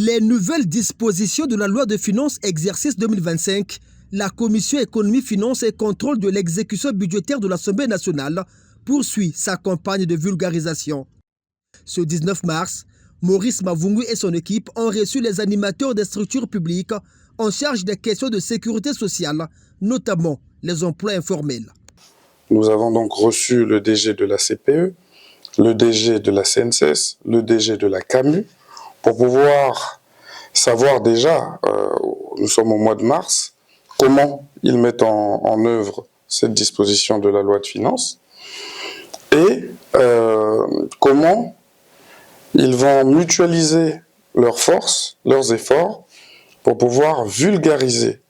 Les nouvelles dispositions de la loi de finances exercice 2025, la Commission économie, finances et contrôle de l'exécution budgétaire de l'Assemblée nationale poursuit sa campagne de vulgarisation. Ce 19 mars, Maurice Mavungu et son équipe ont reçu les animateurs des structures publiques en charge des questions de sécurité sociale, notamment les emplois informels. Nous avons donc reçu le DG de la CPE, le DG de la CNCS, le DG de la CAMU, pour pouvoir savoir déjà, nous sommes au mois de mars, comment ils mettent en œuvre cette disposition de la loi de finances et comment ils vont mutualiser leurs forces, leurs efforts pour pouvoir vulgariser,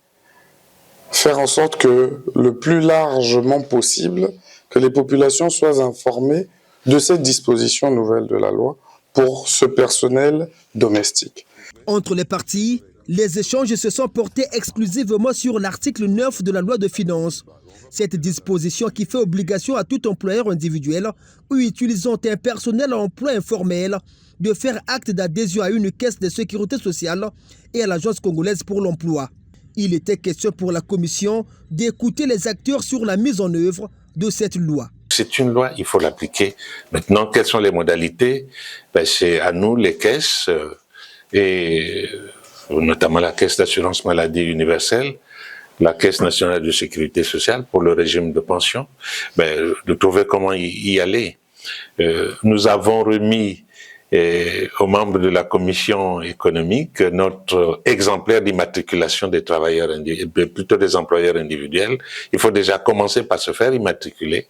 faire en sorte que le plus largement possible, que les populations soient informées de cette disposition nouvelle de la loi pour ce personnel domestique. Entre les parties, les échanges se sont portés exclusivement sur l'article 9 de la loi de finances. Cette disposition qui fait obligation à tout employeur individuel ou utilisant un personnel à emploi informel de faire acte d'adhésion à une caisse de sécurité sociale et à l'Agence congolaise pour l'emploi. Il était question pour la Commission d'écouter les acteurs sur la mise en œuvre de cette loi. C'est une loi, il faut l'appliquer. Maintenant, quelles sont les modalités? C'est à nous, les caisses, et notamment la Caisse d'assurance maladie universelle, la Caisse nationale de sécurité sociale pour le régime de pension, de trouver comment y aller. Nous avons remis aux membres de la commission économique notre exemplaire d'immatriculation des travailleurs, plutôt des employeurs individuels. Il faut déjà commencer par se faire immatriculer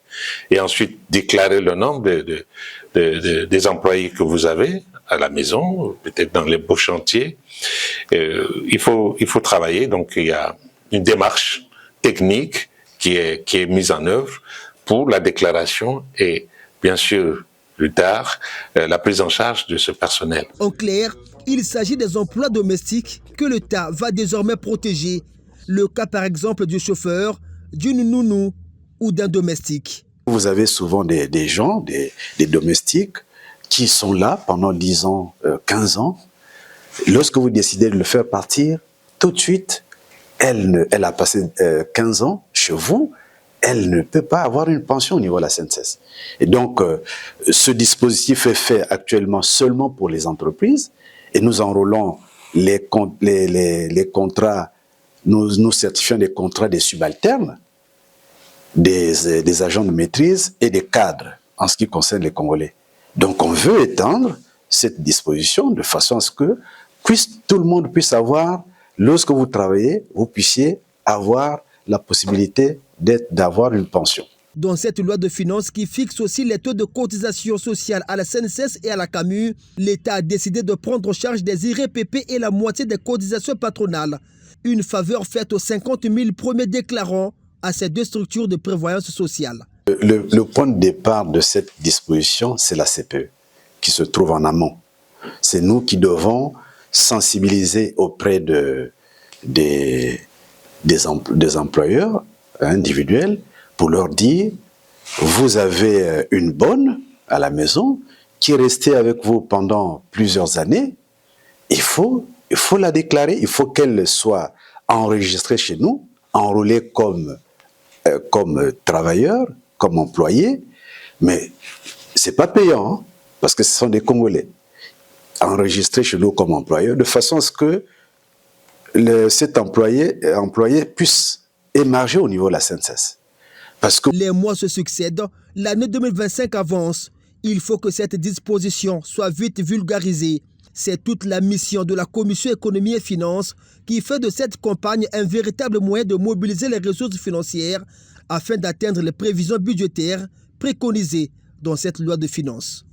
et ensuite déclarer le nombre des employés que vous avez à la maison, peut-être dans les beaux chantiers. Il faut travailler, donc il y a une démarche technique qui est mise en œuvre pour la déclaration et bien sûr plus tard, la prise en charge de ce personnel. En clair, il s'agit des emplois domestiques que l'État va désormais protéger. Le cas par exemple du chauffeur, d'une nounou ou d'un domestique. Vous avez souvent des gens, des domestiques, qui sont là pendant 10 ans, 15 ans. Lorsque vous décidez de le faire partir, tout de suite, elle a passé 15 ans chez vous, elle ne peut pas avoir une pension au niveau de la CNCS. Et donc, ce dispositif est fait actuellement seulement pour les entreprises et nous enrôlons les contrats, nous certifions des contrats des subalternes, des agents de maîtrise et des cadres en ce qui concerne les Congolais. Donc, on veut étendre cette disposition de façon à ce que tout le monde puisse avoir, lorsque vous travaillez, vous puissiez avoir la possibilité d'avoir une pension. Dans cette loi de finances qui fixe aussi les taux de cotisation sociale à la CNCS et à la CAMU, l'État a décidé de prendre en charge des IRPP et la moitié des cotisations patronales. Une faveur faite aux 50 000 premiers déclarants à ces deux structures de prévoyance sociale. Le point de départ de cette disposition, c'est la CPE, qui se trouve en amont. C'est nous qui devons sensibiliser auprès des employeurs individuels pour leur dire, vous avez une bonne à la maison qui est restée avec vous pendant plusieurs années, il faut la déclarer, il faut qu'elle soit enregistrée chez nous, enrôlée comme travailleur, comme employé, mais c'est pas payant, hein, parce que ce sont des Congolais, enregistrés chez nous comme employeur, de façon à ce que cet employé puisse émerger au niveau de la CNCS. Parce que les mois se succèdent, l'année 2025 avance. Il faut que cette disposition soit vite vulgarisée. C'est toute la mission de la Commission économie et finances qui fait de cette campagne un véritable moyen de mobiliser les ressources financières afin d'atteindre les prévisions budgétaires préconisées dans cette loi de finances.